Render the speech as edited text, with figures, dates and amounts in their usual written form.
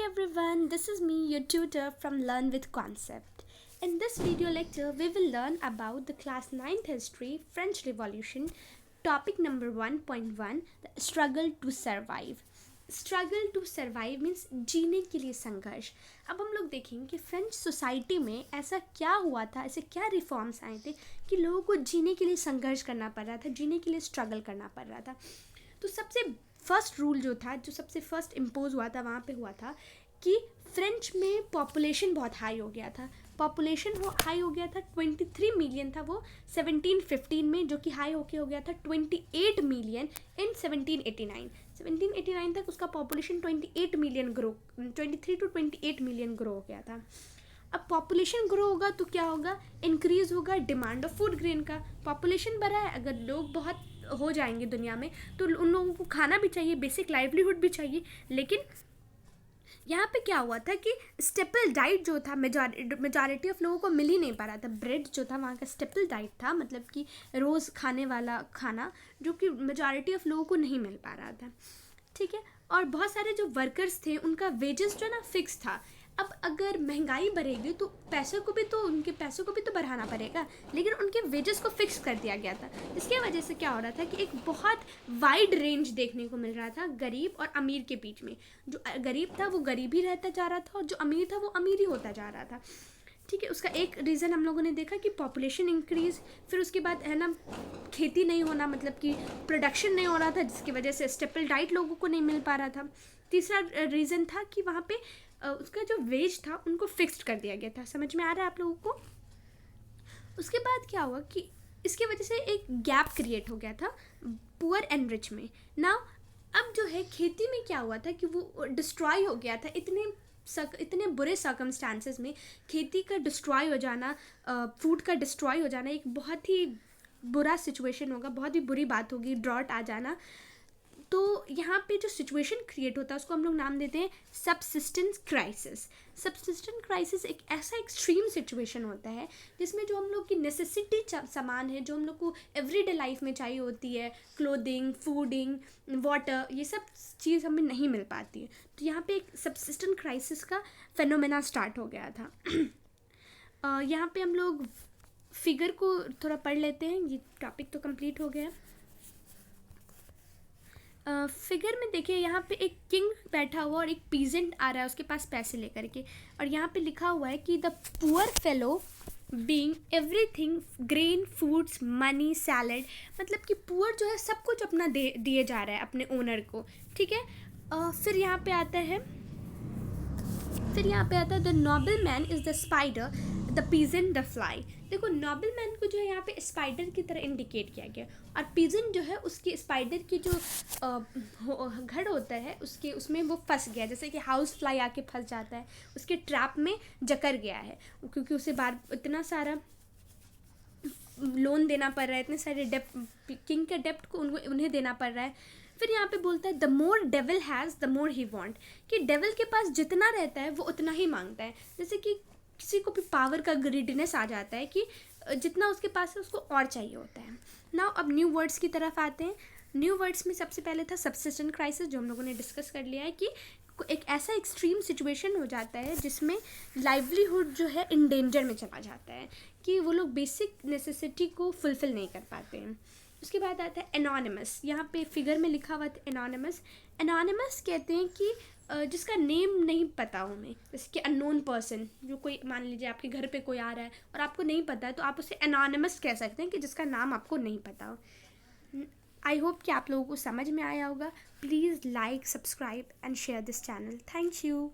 everyone, this is me, your tutor from Learn with Concept. In this video lecture, we will learn about the class 9th history, French Revolution, topic number 1.1, the struggle to survive. Struggle to survive means जीने के लिए संघर्ष. अब हम लोग देखेंगे कि French society में ऐसा क्या हुआ था, ऐसे क्या रिफॉर्म्स आए थे कि लोगों को जीने के लिए संघर्ष करना पड़ रहा था, जीने के लिए स्ट्रगल करना पड़ रहा था. तो सबसे फर्स्ट रूल जो था, जो सबसे फर्स्ट इम्पोज हुआ था, वहाँ पे हुआ था कि फ्रेंच में पॉपुलेशन बहुत हाई हो गया था. पॉपुलेशन हाई हो गया था, 23 मिलियन था वो 1715 में, जो कि हाई होके हो गया था 28 मिलियन इन 1789 तक उसका population 28 million grow, 23 to 28 million grow हो गया था. अब पॉपुलेशन ग्रो होगा तो क्या होगा, इंक्रीज होगा डिमांड ऑफ फूड ग्रेन का. पॉपुलेशन बढ़ा है, अगर लोग बहुत हो जाएंगे दुनिया में तो उन लोगों को खाना भी चाहिए, बेसिक लाइवलीहुड भी चाहिए. लेकिन यहाँ पे क्या हुआ था कि स्टेपल डाइट जो था मेजॉरिटी ऑफ लोगों को मिल ही नहीं पा रहा था. ब्रेड जो था वहाँ का स्टेपल डाइट था, मतलब कि रोज़ खाने वाला खाना, जो कि मेजॉरिटी ऑफ लोगों को नहीं मिल पा रहा था. ठीक है. और बहुत सारे जो वर्कर्स थे उनका वेजेस जो ना फिक्स था. अब अगर महंगाई बढ़ेगी तो उनके पैसों को भी तो बढ़ाना पड़ेगा, लेकिन उनके वेजेस को फिक्स कर दिया गया था. इसके वजह से क्या हो रहा था कि एक बहुत वाइड रेंज देखने को मिल रहा था गरीब और अमीर के बीच में. जो गरीब था वो गरीब ही रहता जा रहा था और जो अमीर था वो अमीर ही होता जा रहा था. ठीक है. उसका एक रीज़न हम लोगों ने देखा कि पॉपुलेशन इंक्रीज़, फिर उसके बाद है ना खेती नहीं होना, मतलब कि प्रोडक्शन नहीं हो रहा था, जिसकी वजह से स्टेपल डाइट लोगों को नहीं मिल पा रहा था. तीसरा रीज़न था कि वहाँ पे उसका जो वेज था उनको फिक्स्ड कर दिया गया था. समझ में आ रहा है आप लोगों को. उसके बाद क्या हुआ कि इसकी वजह से एक गैप क्रिएट हो गया था पुअर एंड रिच में. नाउ अब जो है खेती में क्या हुआ था कि वो डिस्ट्रॉय हो गया था. इतने बुरे सर्कमस्टांसेस में खेती का डिस्ट्रॉय हो जाना, फूड का डिस्ट्रॉय हो जाना एक बहुत ही बुरा सिचुएशन होगा, बहुत ही बुरी बात होगी. ड्रॉट आ जाना, तो यहाँ पे जो सिचुएशन क्रिएट होता है उसको हम लोग नाम देते हैं सबसिस्टेंस क्राइसिस. सबसिस्टेंस क्राइसिस एक ऐसा एक्सट्रीम सिचुएशन होता है जिसमें जो हम लोग की नेसेसिटी सामान है, जो हम लोग को एवरीडे लाइफ में चाहिए होती है, क्लोथिंग, फूडिंग, वाटर, ये सब चीज़ हमें नहीं मिल पाती है. तो यहाँ पे एक सबसिस्टेंस क्राइसिस का फेनोमेना स्टार्ट हो गया था. यहाँ पे हम लोग फिगर को थोड़ा पढ़ लेते हैं. ये टॉपिक तो कंप्लीट हो गया. फिगर में देखिए, यहाँ पे एक किंग बैठा हुआ और एक पीजेंट आ रहा है उसके पास पैसे लेकर के, और यहाँ पे लिखा हुआ है कि the poor fellow being everything grain, foods, money, salad. मतलब कि पुअर जो है सब कुछ अपना दिए जा रहा है अपने ओनर को. ठीक है. फिर यहाँ पे आता है the noble man is the spider, the peasant the fly. देखो, नोबल मैन को जो है यहाँ पे स्पाइडर की तरह इंडिकेट किया गया, और पीजेंट जो है उसकी स्पाइडर की जो घर होता है उसमें वो फंस गया, जैसे कि हाउस फ्लाई आके फंस जाता है, उसके ट्रैप में जकड़ गया है, क्योंकि उसे इतना सारा लोन देना पड़ रहा है, इतने सारे किंग के डेप्ट को उन्हें देना पड़ रहा है. फिर यहाँ पे बोलता है the more devil has the more he want, कि डेविल के पास जितना रहता है वो उतना ही मांगता है. जैसे कि किसी को भी पावर का ग्रीडीनेस आ जाता है कि जितना उसके पास है उसको और चाहिए होता है. नाउ अब न्यू वर्ड्स की तरफ आते हैं. न्यू वर्ड्स में सबसे पहले था सबसिस्टेंस क्राइसिस, जो हम लोगों ने डिस्कस कर लिया है कि एक ऐसा एक्सट्रीम सिचुएशन हो जाता है जिसमें लाइवलीहुड जो है इन डेंजर में चला जाता है, कि वो लोग बेसिक नेसेसिटी को फुलफ़िल नहीं कर पाते हैं. उसके बाद आता है एनोनिमस. यहाँ पे फिगर में लिखा हुआ था एनोनिमस. एनोनिमस कहते हैं कि जिसका नेम नहीं पता हो हमें, जैसे कि अननोन पर्सन, जो कोई मान लीजिए आपके घर पे कोई आ रहा है और आपको नहीं पता है, तो आप उसे एनोनिमस कह सकते हैं, कि जिसका नाम आपको नहीं पता हो. आई होप कि आप लोगों को समझ में आया होगा. Please like, subscribe and share this channel. Thank you.